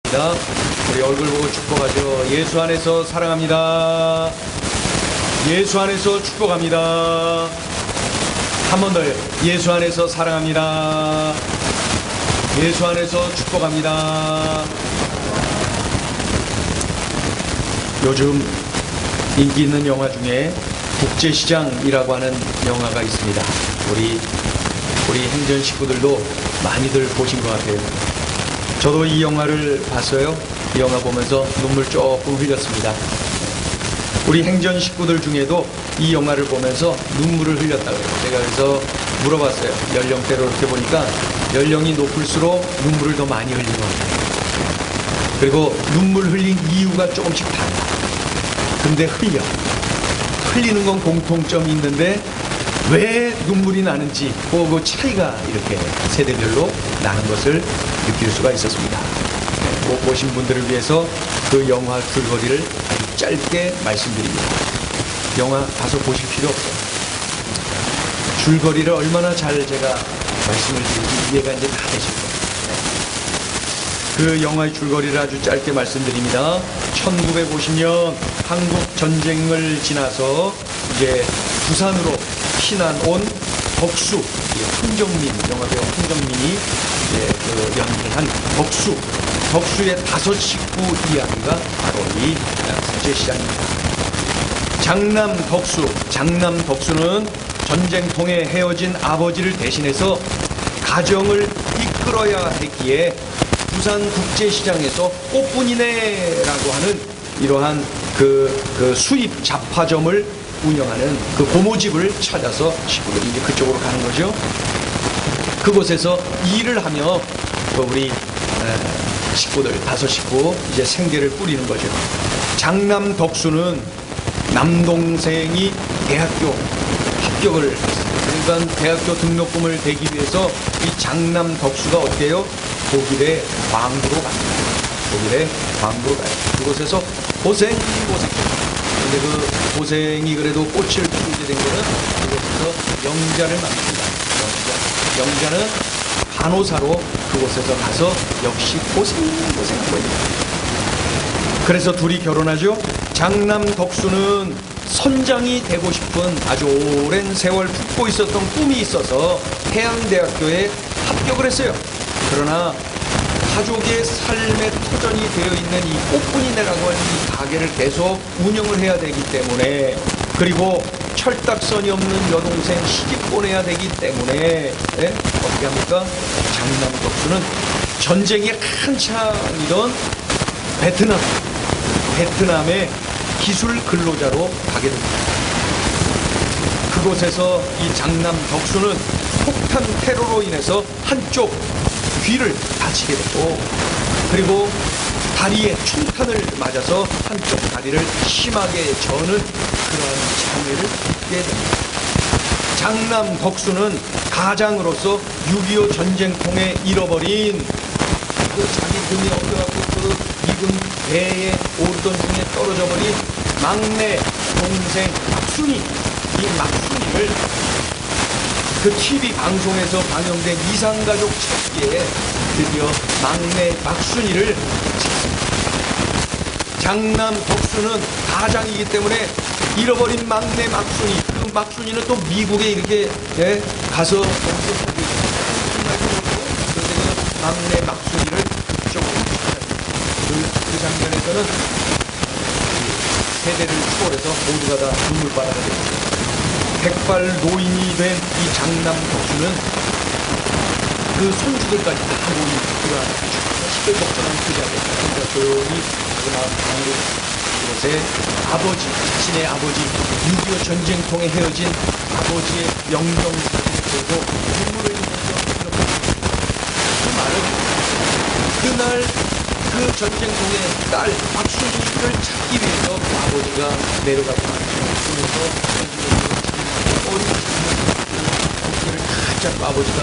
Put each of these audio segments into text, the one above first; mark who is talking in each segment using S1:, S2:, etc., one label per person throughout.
S1: 우리 얼굴 보고 축복하죠. 예수 안에서 사랑합니다. 예수 안에서 축복합니다. 한 번 더요. 예수 안에서 사랑합니다. 예수 안에서 축복합니다. 요즘 인기 있는 영화 중에 국제시장이라고 하는 영화가 있습니다. 우리 행전 식구들도 많이들 보신 것 같아요. 저도 이 영화를 봤어요. 이 영화 보면서 눈물 조금 흘렸습니다. 우리 행전 식구들 중에도 이 영화를 보면서 눈물을 흘렸다고 해요. 제가 그래서 물어봤어요. 연령대로 이렇게 보니까 연령이 높을수록 눈물을 더 많이 흘리는 것 같아요. 그리고 눈물 흘린 이유가 조금씩 달라. 근데 흘리는 건 공통점이 있는데 왜 눈물이 나는지 그 차이가 이렇게 세대별로 나는 것을 느낄 수가 있었습니다. 못 보신 분들을 위해서 그 영화 줄거리를 아주 짧게 말씀드립니다. 영화 가서 보실 필요 없어요. 줄거리를 얼마나 잘 제가 말씀을 드리지 이해가 이제 다 되실 거예요. 그 영화의 줄거리를 아주 짧게 말씀드립니다. 1950년 한국 전쟁을 지나서 이제 부산으로 피난 온 덕수, 황정민, 영화배우 황정민이 그 연기를 한 덕수의 5 식구 이야기가 바로 이 국제시장입니다. 장남 덕수는 전쟁통에 헤어진 아버지를 대신해서 가정을 이끌어야 했기에 부산 국제시장에서 꽃분이네라고 하는 이러한 그 수입 잡화점을 운영하는 그 고모집을 찾아서 식구들이 이제 그쪽으로 가는 거죠. 그곳에서 일을 하며 우리 식구들 5 식구 이제 생계를 꾸리는 거죠. 장남 덕수는 남동생이 대학교 합격을 했습니다. 그러니까 대학교 등록금을 대기 위해서 이 장남 덕수가 어때요? 독일의 광부로 갑니다. 독일의 광부로 가요. 그곳에서 고생. 근데 그 고생이 그래도 꽃을 피우게 된 거는 그곳에서 영자를 만납니다. 영자는 간호사로 그곳에서 가서 역시 고생하고 있습니다. 그래서 둘이 결혼하죠. 장남 덕수는 선장이 되고 싶은 아주 오랜 세월 품고 있었던 꿈이 있어서 해양대학교에 합격을 했어요. 그러나 가족의 삶의 터전이 되어 있는 이 꽃분이네라고 하는 이 가게를 계속 운영을 해야 되기 때문에, 그리고 철딱선이 없는 여동생 시집 보내야 되기 때문에 어떻게 합니까? 장남 덕수는 전쟁이 한창이던 베트남의 기술 근로자로 가게 됩니다. 그곳에서 이 장남 덕수는 폭탄 테러로 인해서 한쪽 귀를 다치게 되고, 그리고 다리에 총탄을 맞아서 한쪽 다리를 심하게 저는 그러한 장애를 입게 됩니다. 장남 덕수는 가장으로서 6.25 전쟁통에 잃어버린 그 자기 등에 엉겨갖고 그 미군 배에 오르던 중에 떨어져 버린 막내 동생 막순이, 이 막순이를 그 TV 방송에서 방영된 이상가족 찾기에 드디어 막내 막순이를 찾습니다. 장남 덕수는 가장이기 때문에 잃어버린 막내 막순이, 그 막순이는 또 미국에 이렇게 가서 그런데 그 막내 막순이를 쪽으로 찾아냅니다. 그 장면에서는 세대를 초월해서 모두가 다 눈물바다가 됩니다. 백발 노인이 된 이 장남 덕수는 그 손주들까지 다 모인 그러한 시끌벅적한 그 자리에 혼자 조용히 그곳에 아버지, 자신의 아버지, 6.25 전쟁통에 헤어진 아버지의 영정사진을 보고 눈물을 흘리면서 이렇게 그 말은 그날 그 전쟁통의 딸 박순이를 찾기 위해서 아버지가 내려가고 그러면서 어린 가장 아버지가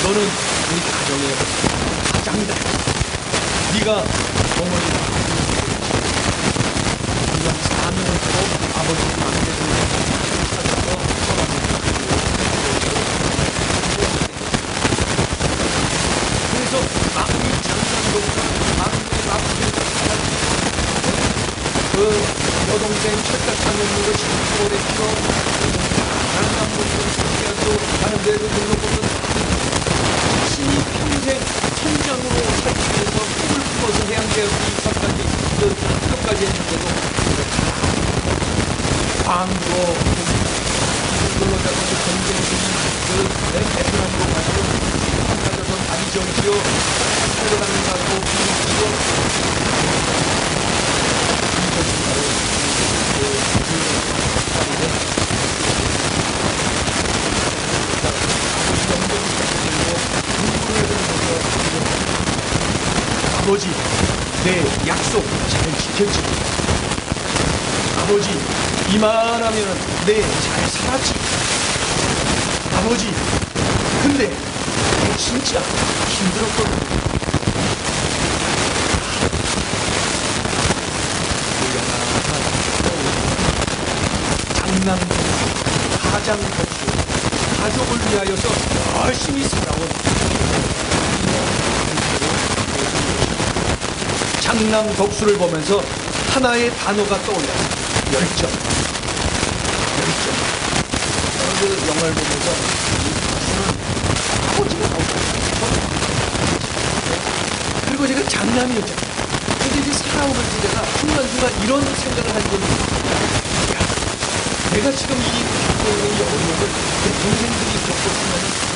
S1: 너는 우리 가정의 가장이다. 네가 어머니가 그냥 사명으로 아버지를 만나서 찾아서 그래서 이 장난 예루살렘 철탑 있는 것이 오래되어 다른 남북으로 상기하고 다른 데로 눌러보는 자신이 평생 천장으로 살기 위해서 꿈을 품어서 해양대학교 입학까지 그 학교까지 했는데도 광고 이걸로 잡고 전쟁이 베트남으로 가서 한가져서 다리 정치요 살려당하고 비웃기고 이것이 바로 아버지 내 약속 잘 지켰지. 아버지 이만하면 내 잘 살았지. 아버지 근데 내 진짜 힘들었거든. 장남 가장 덕수 가족을 위하여서 열심히 살아온 장남 덕수를 보면서 하나의 단어가 떠올라요. 열정. 열정. 저는 그 영화를 보면서 이 덕수는 아버지가 나오잖아요. 그리고 제가 장남이었잖아요. 근데 이제 살아오면서 제가 순간순간 이런 생각을 한 적이 있어요. 내가 지금 이 어려움을 내 동생들이 겪었으면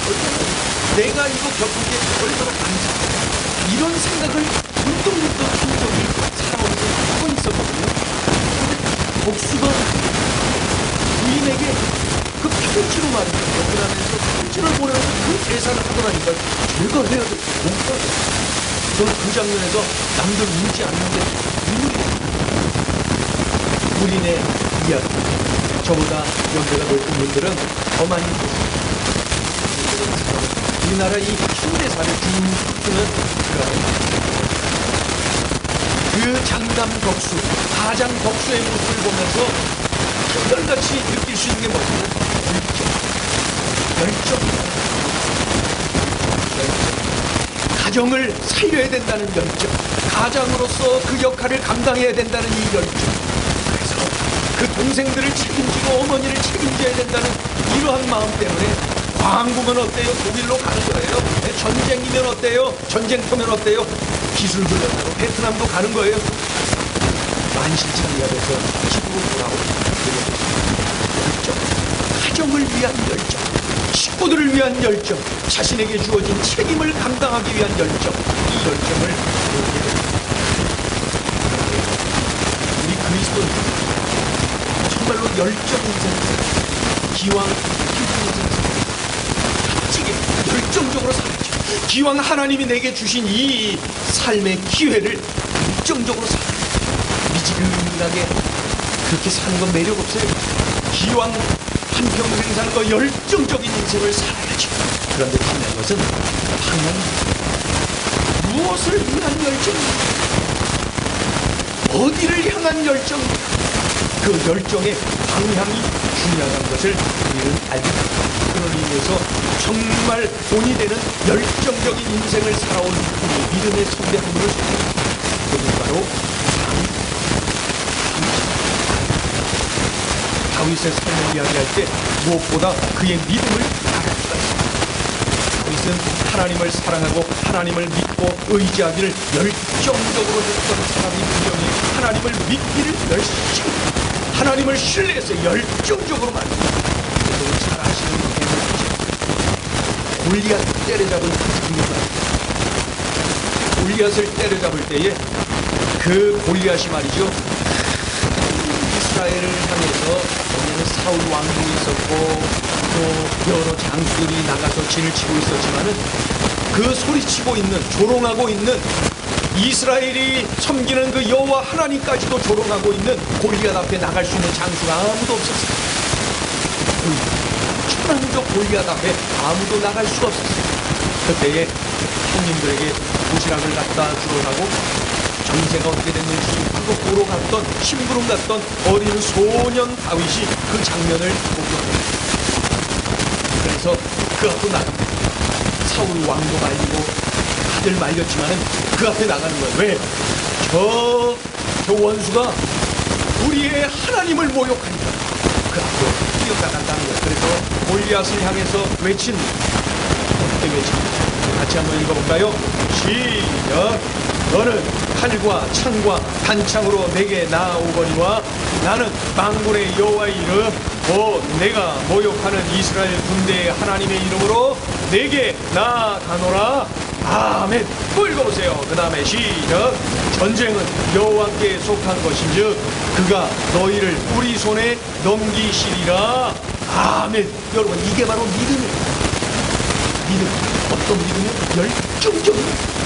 S1: 얼마나 내가 이거 겪은 게 얼마나 많지. 이런 생각을 문득문득 한 적이 살아오면서 몇 번 있었거든요. 근데 복수가 부인에게 그 편지로 말이죠. 여분하면서 편지를 보내면서 그 대사를 하더라니까 제가 해야 될 뭔가 저는 그 장면에서 남들 울지 않는데 눈물이 나요. 우리네 이야기. 저보다 연배가 넓은 분들은 더 많이 우리나라 이 현대사를 주는 그 장남 덕수, 가장 덕수의 모습을 보면서 한결같이 느낄 수 있는 게 뭐냐면 열정. 가정을 살려야 된다는 열정, 가장으로서 그 역할을 감당해야 된다는 이 열정. 그 동생들을 책임지고 어머니를 책임져야 된다는 이러한 마음 때문에 광부면 어때요? 독일로 가는 거예요. 전쟁이면 어때요? 전쟁터면 어때요? 기술 훈련하러 베트남도 가는 거예요. 만신창이가 돼서 집으로 돌아오고 열정, 가정을 위한 열정, 식구들을 위한 열정, 자신에게 주어진 책임을 감당하기 위한 열정. 이 열정을 우리 그리스도인 정말로 열정 인생, 기왕 힘든 인생, 열정적으로 살았죠. 기왕 하나님이 내게 주신 이 삶의 기회를 열정적으로 살았죠. 미지근하게 그렇게 사는 건 매력 없어요. 기왕 한평생 사는 거 열정적인 인생을 살아야죠. 그런데 중요한 것은 방향, 무엇을 위한 열정, 어디를 향한 열정, 그 열정의 방향이 중요한 것을 우리는 알게 됩니다. 그런 의미에서 정말 본이 되는 열정적인 인생을 살아온 우리 믿음의 선배 한 분을 소개합니다. 그것은 바로 다윗의 삶을 이야기할 때 무엇보다 그의 믿음을 말할 수가 있습니다. 다윗은 하나님을 사랑하고 하나님을 믿고 의지하기를 열정적으로 했던 사람이 분명히 하나님을 믿기를 열심히 하나님을 신뢰해서 열정적으로 말합니다. 여러분 잘 아시는 분이죠. 골리앗 때려잡은 그 장면. 골리앗을 때려잡을 때에 그 골리앗이 말이죠. 이스라엘을 향해서 거기는 사울 왕궁이 있었고 또 여러 장수들이 나가서 진을 치고 있었지만은 그 소리치고 있는, 조롱하고 있는 이스라엘이 섬기는 그 여호와 하나님까지도 조롱하고 있는 골리앗 앞에 나갈 수 있는 장수가 아무도 없었어요. 천왕적 골리앗 앞에 아무도 나갈 수가 없었어요. 그때에 형님들에게 도시락을 갖다 주러가고 정세가 어떻게 됐는지 그거 보러 갔던 심부름 갔던 어린 소년 다윗이 그 장면을 목격합니다. 그래서 그 앞으로 나갑니다. 사울 왕도 말리고 다들 말렸지만은 그 앞에 나가는 거예요. 왜? 저 원수가 우리의 하나님을 모욕하니까 그 앞으로 뛰어나간다는 거예요. 그래서 골리앗을 향해서 외친, 어떻게 외칩니까? 같이 한번 읽어볼까요? 시작! 너는 칼과 창과 단창으로 내게 나아오거니와 나는 만군의 여호와의 이름 곧 내가 모욕하는 이스라엘 군대의 하나님의 이름으로 내게 나아가노라. 아멘. 또 읽어보세요. 그 다음에 시작. 전쟁은 여호와께 속한 것인즉 그가 너희를 우리 손에 넘기시리라. 아멘. 여러분, 이게 바로 믿음이에요. 믿음. 어떤 믿음이요? 열정적인.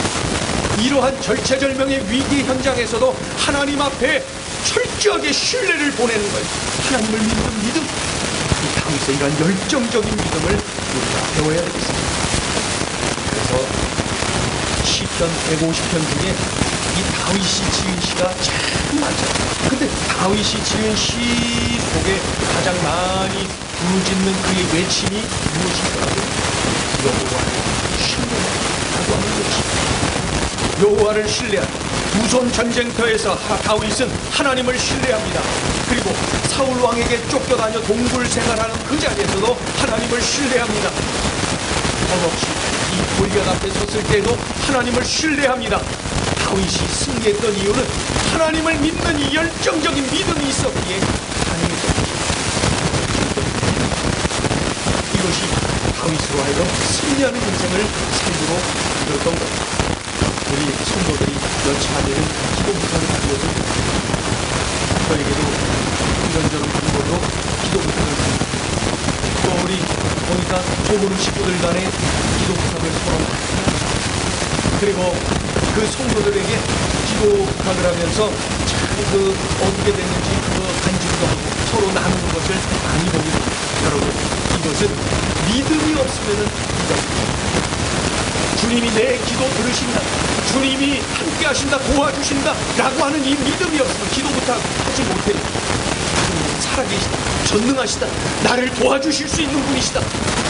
S1: 이러한 절체절명의 위기 현장에서도 하나님 앞에 철저하게 신뢰를 보내는 거예요. 하나님을 믿는 믿음. 이 다윗의 이러한 열정적인 믿음을 우리가 배워야 되겠습니다. 그래서 시편 150편 중에 이 다윗이 지은 시가 참 많잖아요. 근데 다윗이 지은 시 속에 가장 많이 부르짖는 그의 외침이 무엇일까요? 여호와를 신뢰하라고 하는 외침. 여호와를 신뢰하라. 두손 전쟁터에서 다윗은 하나님을 신뢰합니다. 그리고 사울 왕에게 쫓겨다녀 동굴 생활하는 그 자리에서도 하나님을 신뢰합니다. 험없이 이 골리앗 앞에 섰을 때도 하나님을 신뢰합니다. 다윗이 승리했던 이유는 하나님을 믿는 이 열정적인 믿음이 있었기에 가능했던 것입니다. 이것이 다윗으로 하여금 승리하는 인생을 살도록 이뤘던 것입니다. 우리 성도들이 여차하면 기도 부탁을 드려서 저에게도 이런저런 방법으로 기도 부탁을 드립니다. 또 우리 보니까 소그룹 식구들 간에 기도 부탁을 서로 합니다. 그리고 그 성도들에게 기도 부탁을 하면서 참 그 어떻게 됐는지 그거 간증도 하고 서로 나누는 것을 많이 보게 됩니다. 여러분, 이것은 믿음이 없으면은 불가능합니다. 주님이 내 기도 들으신다, 주님이 함께 하신다, 도와주신다 라고 하는 이 믿음이 없으면 기도 부탁하지 못해요. 주님은 살아계시다, 전능하시다, 나를 도와주실 수 있는 분이시다,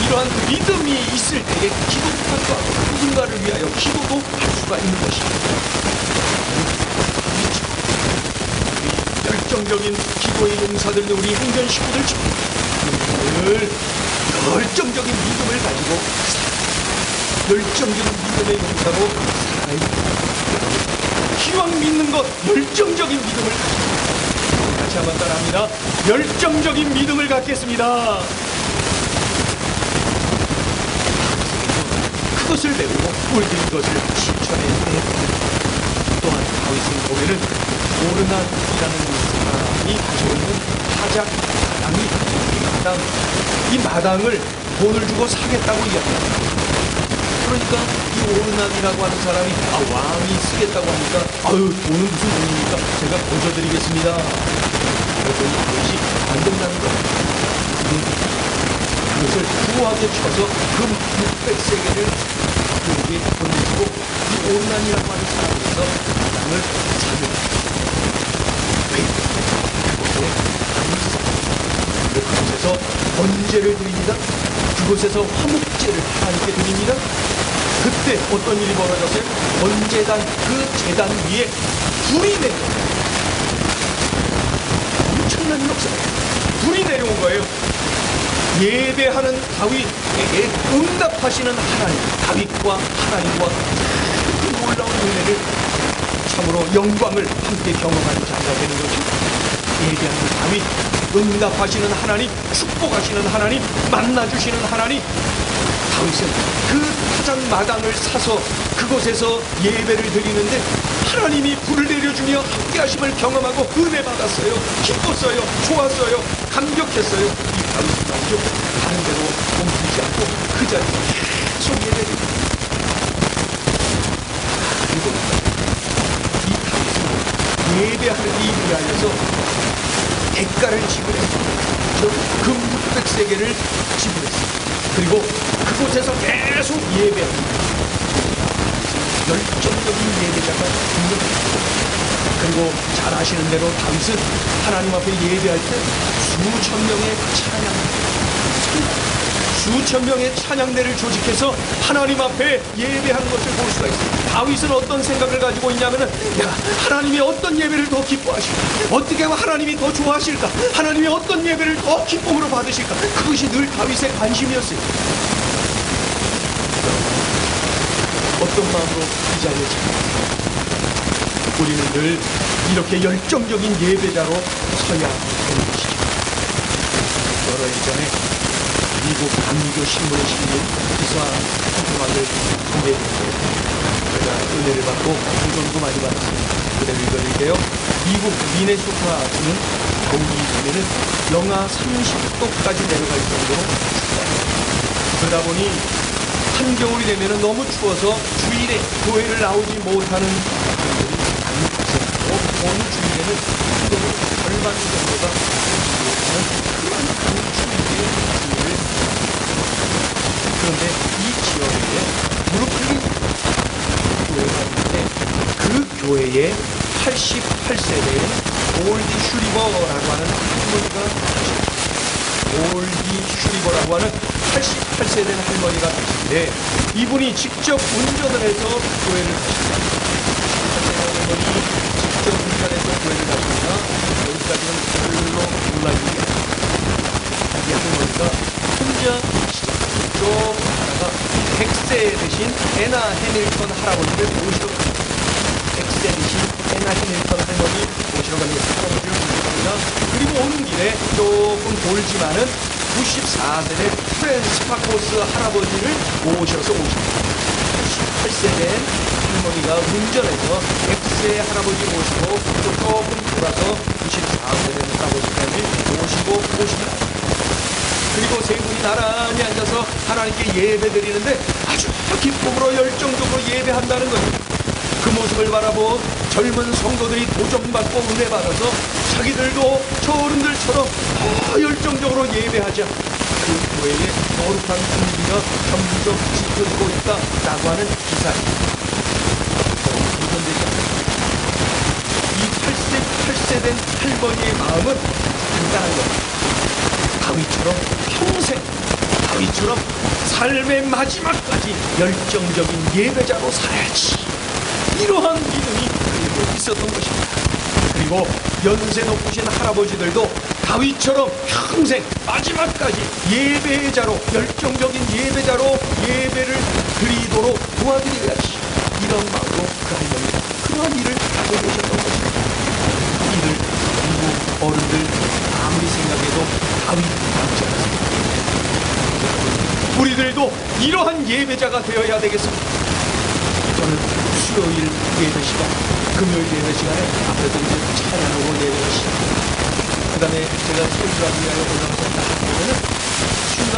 S1: 이러한 믿음이 있을 때에 기도 부탁과 누군가를 위하여 기도도 할 수가 있는 것입니다. 열정적인 기도의 용사들, 우리 행전 식구들처럼 늘 열정적인 믿음을 가지고 열정적인 믿음의 용사로 살아야 됩니다. 기왕 믿는 것, 열정적인 믿음을 갖겠습니다. 같이 한번 따라합니다. 열정적인 믿음을 갖겠습니다. 그것을 배우고 우리들이 그것을 실천해야 됩니다. 또한 다윗은 보면은 오르난이라는 사람이 가지고 있는 타작 마당이 이 마당을 돈을 주고 사겠다고 이야기합니다. 그러니까 이 오르난이라고 하는 사람이 왕이 쓰겠다고 하니까 아유, 돈은 무슨 돈입니까? 제가 보여드리겠습니다. 그랬더니 다윗이 안 된다는 거예요. 그것을 후하게 쳐서 금 600세겔을 그에게 보내주고 이 오르난이라고 하는 사람에서 마당을 사게 그곳에서 번제를 드립니다. 그곳에서 화목제를 하나님께 드립니다. 그때 어떤 일이 벌어졌어요? 번제단, 그 제단 위에 불이 내려요. 엄청난 역사예요. 불이 내려온 거예요. 예배하는 다윗에게 응답하시는 하나님, 다윗과 하나님과 그 놀라운 은혜를, 참으로 영광을 함께 경험하는 자가 되는 것입니다. 예배하는 다윗, 응답하시는 하나님, 축복하시는 하나님, 만나주시는 하나님. 다윗은 그 타작 마당을 사서 그곳에서 예배를 드리는데 하나님이 불을 내려주며 함께 하심을 경험하고 은혜 받았어요. 기뻤어요. 좋았어요. 감격했어요. 이 다윗은 말이죠, 다른 데로 옮기지 않고 그 자리에서 계속 예배를 드립니다. 그리고 이 다윗은 예배하는 이 위하여서 대가를 지불했습니다. 금 600세겔을 지불했습니다. 그리고 그곳에서 계속 예배합니다. 열정적인 예배자가 있는 것입니다. 그리고 잘 아시는 대로 다윗은 하나님 앞에 예배할 때 수천 명의 찬양, 수천 명의 찬양대를 조직해서 하나님 앞에 예배하는 것을 볼 수가 있습니다. 다윗은 어떤 생각을 가지고 있냐면은, 야, 하나님이 어떤 예배를 더 기뻐하실까? 어떻게 하면 하나님이 더 좋아하실까? 하나님이 어떤 예배를 더 기쁨으로 받으실까? 그것이 늘 다윗의 관심이었어요. 어떤 마음으로 이 자리에 참여합니까? 우리는 늘 이렇게 열정적인 예배자로 서야 하는 것이죠. 여러 해 전에 미국 감리교 신문에 실린 기사 한 조각을 소개해드릴게요. 제가 은혜를 받고 공전도 많이 받았습니다. 그대로 읽어드릴게요. 미국 미네소타주는 겨울이 되면은 영하 30도까지 내려갈 정도로 춥다. 그러다 보니 한겨울이 되면은 너무 추워서 주일에 교회를 나오지 못하는 분들이 많이 발생하고, 어느 주일에는 절반 정도가 못하는 그런 강추위의 주일을. 그런데 이 지역에 무릎 꿇린 교회가 있는데, 그 교회에 88세대의 올디 슈리버라고 하는 할머니가 계십니다. 올디 슈리버라고 하는 88세 된 할머니가 계신데, 이분이 직접 운전을 해서 교회를 가십니다. 할머니 직접 운전해서 교회를 가십니다. 여기까지는 별로 놀랄 일이 아닙니다. 이 할머니가 혼자 쭉 가다가 100세 되신 애나 해밀턴 할아버지를 모시러 갑니다. 100세 되신 애나 해밀턴 할머니 모시러 갑니다. 할아버지를 모시러 갑니다. 그리고 오는 길에 조금 돌지만은 94세의 프랜스파코스 할아버지를 모셔서 오십니다. 88세 된 할머니가 운전해서 100세 할아버지 모시고 또 조금 돌아서 94세 된 할아버지까지 모시고 오십니다. 그리고 세 분이 나란히 앉아서 하나님께 예배드리는데 아주 기쁨으로 열정적으로 예배한다는 거예요. 그 모습을 바라본 젊은 성도들이 도전받고 은혜받아서 자기들도 저 어른들처럼 더 열정적으로 예배하자 그 교회의 거룩한 분위기가 점점 짙어지고 있다라고 하는 기사입니다. 이 8세 된 할머니의 마음은 간단한 겁니다. 다윗처럼 평생, 다윗처럼 삶의 마지막까지 열정적인 예배자로 살아야지, 이러한 믿음이 그에게 있었던 것입니다. 그리고 연세 높으신 할아버지들도 다윗처럼 평생 마지막까지 예배자로, 열정적인 예배자로 예배를 드리도록 도와드려야지, 이런 마음으로 그 할머니가 그러한 일을 하고 계셨던 것입니다. 이를 미국 어른들 아무리 생각해도 다윗 닮지 않습니다. 우리들도 이러한 예배자가 되어야 되겠습니다. 저는 수요일 예배 시간, 금요일 예배 시간에 앞에서 이제 찬양으로 예배를 시작합니다. 그 다음에 제가 설교하기 위하여 올라가서 딱 보면은 순간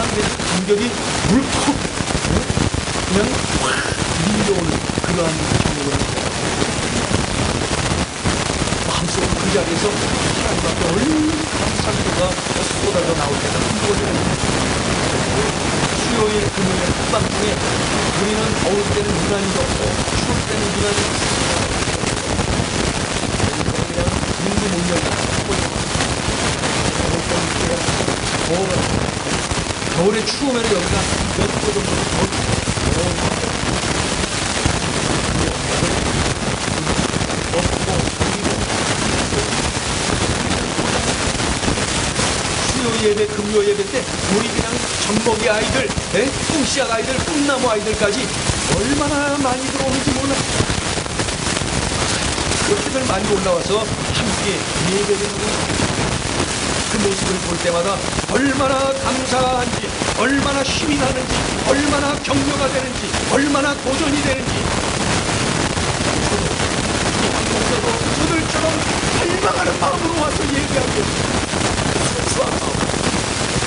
S1: 감격이 물컥 그냥 확 밀려오는 그러한 경험을 합니다. 마음속으로 그 자리에서 하나님 앞에 얼마나 감사기도가 쏟아져 나올 때가 한두 번이랍니다. 수요일, 금요일 한밤중에 우리는 더울 때는 유난히 덥고 추울 때는 유난히 그냥 눈도 못 열고 겨울에 추우면 여기가 몇 도 정도 더 수요 예배, 금요 예배 때 우리 그냥 젖먹이 아이들, 꿍씨앗 아이들, 꿈나무 아이들까지 얼마나 많이 들어오는지 몰라. 그렇게들 많이 올라와서 함께 예배를 하고, 그 모습을 볼 때마다 얼마나 감사한지, 얼마나 힘이 나는지, 얼마나 격려가 되는지, 얼마나 도전이 되는지. 저들처럼 갈망하는 마음으로 와서 예배하고, 순수한 마음,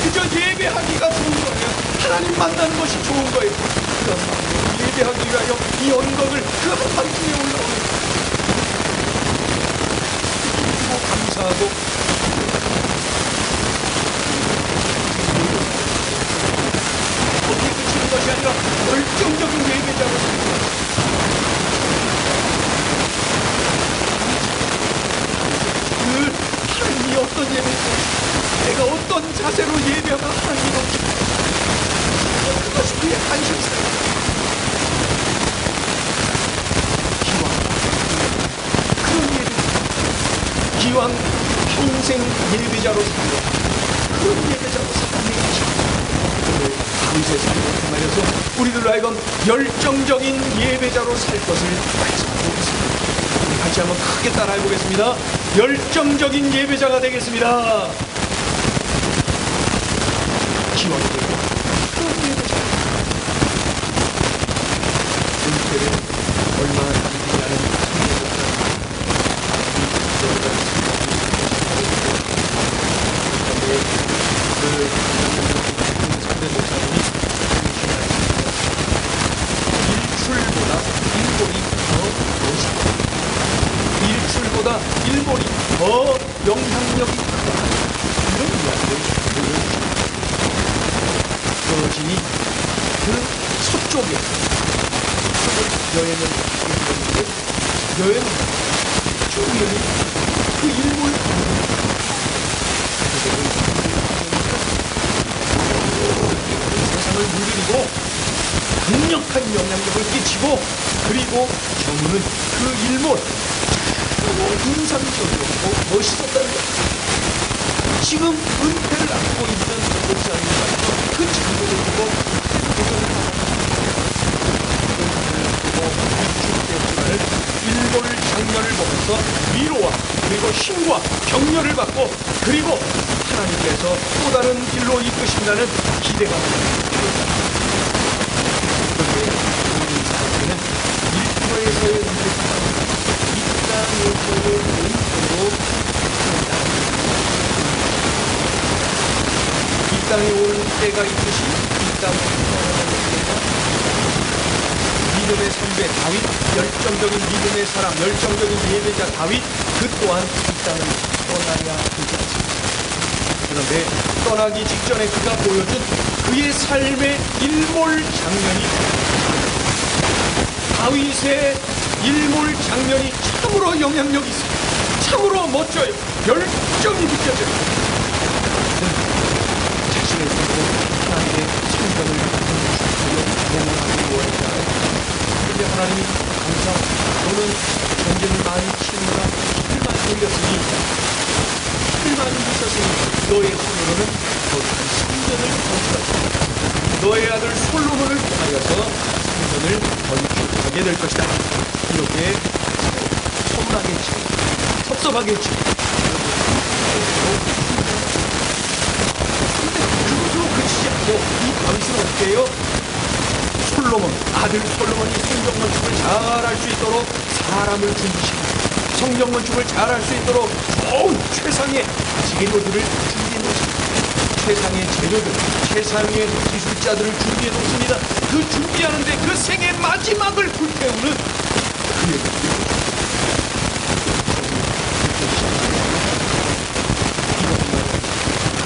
S1: 그저 예배하기가 좋은 거예요. 하나님 만나는 것이 좋은 거예요. 그런 마음으로 예배하기 위하여 이 언덕을 그 한밤중에 올라오는, 그리고 감사하고 어떻게 그치는 것이 아니라 열정적인 예배자로 늘 하나님이 어떤 예배자, 내가 어떤 자세로 예배하면 하나님이 안심사예요. 기왕 평생 예배자로 살고 그런 예배자로 살아내야지. 오늘 다윗의 삶을 통하여서 우리들로 하여금 열정적인 예배자로 살 것을 말씀하고 있습니다. 우리 같이 한번 크게 따라해 보겠습니다. 열정적인 예배자가 되겠습니다. 기왕 그런 예배자. 은퇴를 얼마나 남기냐는 일출보다 일몰이 더 영향력이 크다. 이런 이야기를 보여주십니다. 여진이 그 서쪽에 여행을 하게 되는데 여행을 쭉 그 일몰 세상을 물들이고 강력한 영향력을 끼치고 그리고 정우는 그 일몰 인상적이었고 멋있었다는 것. 지금 은퇴를 안고 있는 목사님과 그 장면을 보고 일몰 장면을 보면서 위로와 그리고 힘과 격려를 받고 그리고 하나님께서 또 다른 길로 이끄신다는 기대가 듭니다. 그런데 우리 사람들은 일터에서의 은퇴가 이 땅에서의 은퇴로 이 땅에 올 때가 있듯이 이 땅에 떠나는 때가 믿음의 선배 다윗, 열정적인 믿음의 사람, 열정적인 예배자 다윗, 그 또한 이 땅을 떠나야 되지 않습니다. 그런데 떠나기 직전에 그가 보여준 그의 삶의 일몰 장면이 다윗의 일몰 장면이 참으로 영향력이 있습니다. 참으로 멋져요. 열정이 느껴져요. 자신의 삶으로 하나님의 성경을 영원하게 원했다. 그런데 하나님이 항상 너는 전쟁을 많이 치느라 힘을 많이 돌렸으니 힘을 많이 있었으니 너의 손으로는 거룩한 성전을 건축하시다. 너의 아들 솔로몬을 통하여서 성전을 건축하게 될 것이다. 이렇게 서운하겠지, 섭섭하겠지. 그것으로 그치지 않고 이 다윗은 어떻게 해요? 솔로몬, 아들 솔로몬이 성전 건축을 잘할 수 있도록 사람을 준비시키고 성전 건축을 잘할 수 있도록 좋은 최상의 재료들을 준비해 놓습니다. 최상의 재료들, 최상의 기술자들을 준비해 놓습니다. 그 준비하는데 그 생의 마지막을 불태우는 그의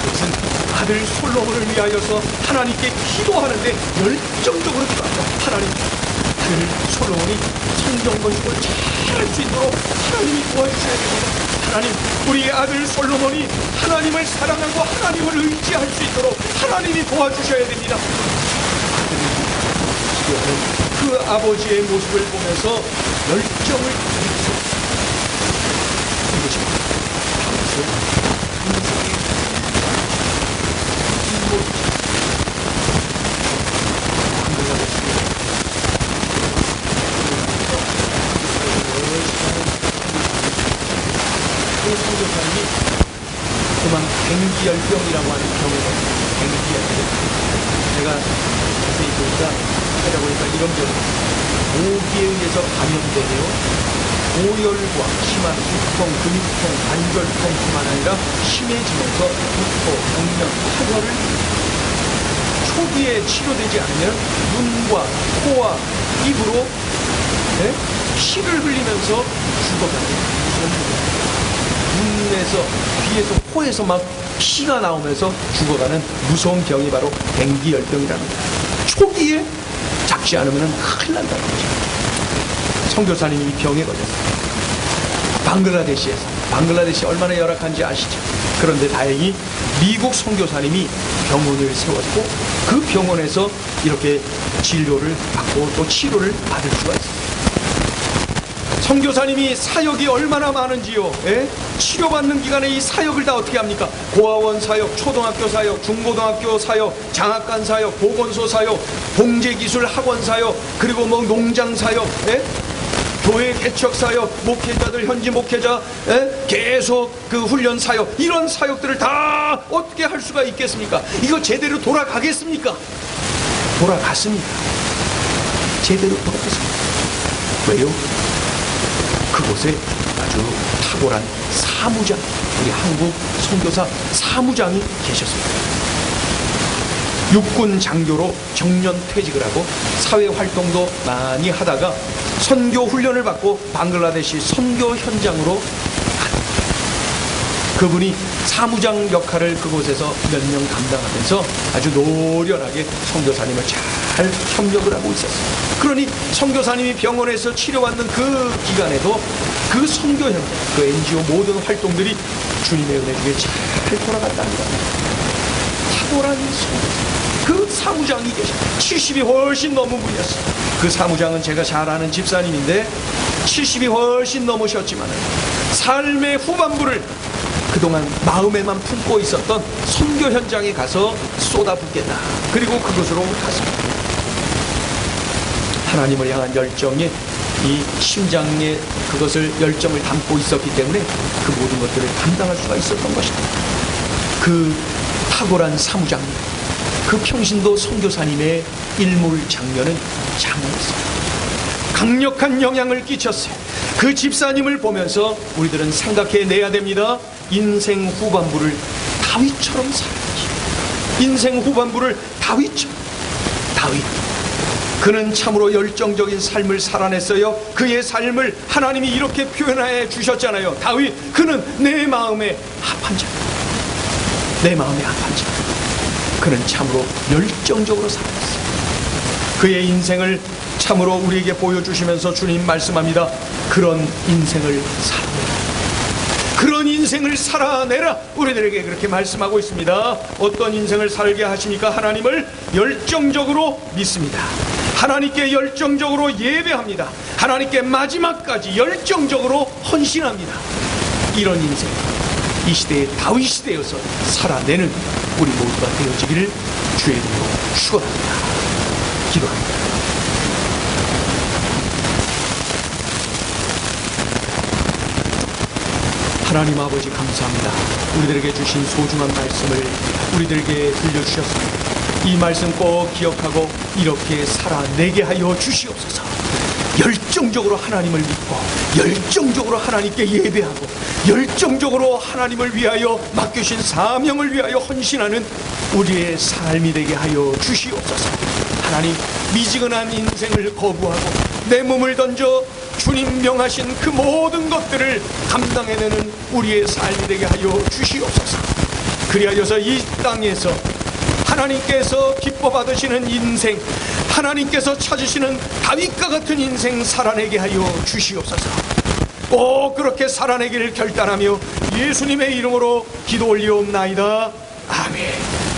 S1: 그것은 아들 솔로몬을 위하여서 하나님께 기도하는데 열정적으로 기도한다. 하나님, 아들 솔로몬이 성경 건축을 잘할 수 있도록 하나님이 도와주셔야 됩니다. 하나님, 우리 아들 솔로몬이 하나님을 사랑하고 하나님을 의지할 수 있도록 하나님이 도와주셔야 됩니다. 그 아버지의 모습을 보면서 열정을 가지고 이것입니다. 인생의 성교사님이 그만 갱기열병이라고 하는 병이에요. 갱기열병. 제가 자세히 찾아보니까 이런 병이 모기에 의해서 감염되네요. 고열과 심한 두통, 근육통, 관절통뿐만 아니라 심해지면서 구토, 경련, 파열을 초기에 치료되지 않으면 눈과 코와 입으로 피를 흘리면서 죽어가는 병입니다. 눈에서, 귀에서, 코에서 막 피가 나오면서 죽어가는 무서운 병이 바로 갱기열병이라는 거예요. 초기에 잡지 않으면 큰일 난다는 거죠. 선교사님이 이 병에 걸렸어요. 방글라데시 얼마나 열악한지 아시죠? 그런데 다행히 미국 선교사님이 병원을 세웠고 그 병원에서 이렇게 진료를 받고 또 치료를 받을 수가 있어요. 선교사님이 사역이 얼마나 많은지요. 치료받는 기간에 이 사역을 다 어떻게 합니까? 고아원 사역, 초등학교 사역, 중고등학교 사역, 장학관 사역, 보건소 사역, 봉제기술 학원 사역, 그리고 뭐 농장 사역, 교회 개척 사역, 목회자들, 현지 목회자 계속 그 훈련 사역, 이런 사역들을 다 어떻게 할 수가 있겠습니까? 이거 제대로 돌아가겠습니까? 돌아갔습니다. 제대로 돌아갔습니다. 왜요? 그곳에 아주 탁월한 사무장, 우리 한국 선교사 사무장이 계셨습니다. 육군 장교로 정년 퇴직을 하고 사회 활동도 많이 하다가 선교 훈련을 받고 방글라데시 선교 현장으로 갔습니다. 그분이 사무장 역할을 그곳에서 몇 년 감당하면서 아주 노련하게 선교사님을 잘 협력을 하고 있었어요. 그러니 선교사님이 병원에서 치료받는 그 기간에도 그 선교 현장, 그 NGO 모든 활동들이 주님의 은혜 중에 잘 돌아갔답니다. 탁월한 선교사. 그 사무장이 계셔. 70이 훨씬 넘은 분이었어요. 그 사무장은 제가 잘 아는 집사님인데 70이 훨씬 넘으셨지만 삶의 후반부를 그동안 마음에만 품고 있었던 선교 현장에 가서 쏟아붓겠다. 그리고 그곳으로 갔습니다. 하나님을 향한 열정에 이 심장에 그것을 열정을 담고 있었기 때문에 그 모든 것들을 감당할 수가 있었던 것입니다. 그 탁월한 사무장님, 그 평신도 선교사님의 일몰 장면은 장엄했습니다. 강력한 영향을 끼쳤어요. 그 집사님을 보면서 우리들은 생각해내야 됩니다. 인생 후반부를 다윗처럼 살아야지. 인생 후반부를 다윗처럼. 다윗, 그는 참으로 열정적인 삶을 살아냈어요. 그의 삶을 하나님이 이렇게 표현해 주셨잖아요. 다윗, 그는 내 마음에 합한 자. 내 마음에 합한 자. 그는 참으로 열정적으로 살아냈어요. 그의 인생을 참으로 우리에게 보여주시면서 주님 말씀합니다. 그런 인생을 살아내라. 그런 인생을 살아내라. 우리들에게 그렇게 말씀하고 있습니다. 어떤 인생을 살게 하시니까? 하나님을 열정적으로 믿습니다. 하나님께 열정적으로 예배합니다. 하나님께 마지막까지 열정적으로 헌신합니다. 이런 인생, 이 시대의 다윗이 되어서 살아내는 우리 모두가 되어지기를 주의 이름으로 축원합니다. 기도합니다. 하나님 아버지 감사합니다. 우리들에게 주신 소중한 말씀을 우리들에게 들려주셨습니다. 이 말씀 꼭 기억하고 이렇게 살아내게 하여 주시옵소서. 열정적으로 하나님을 믿고 열정적으로 하나님께 예배하고 열정적으로 하나님을 위하여 맡기신 사명을 위하여 헌신하는 우리의 삶이 되게 하여 주시옵소서. 하나님, 미지근한 인생을 거부하고 내 몸을 던져 주님 명하신 그 모든 것들을 감당해내는 우리의 삶이 되게 하여 주시옵소서. 그리하여서 이 땅에서 하나님께서 기뻐 받으시는 인생, 하나님께서 찾으시는 다윗과 같은 인생 살아내게 하여 주시옵소서. 꼭 그렇게 살아내기를 결단하며 예수님의 이름으로 기도 올리옵나이다. 아멘.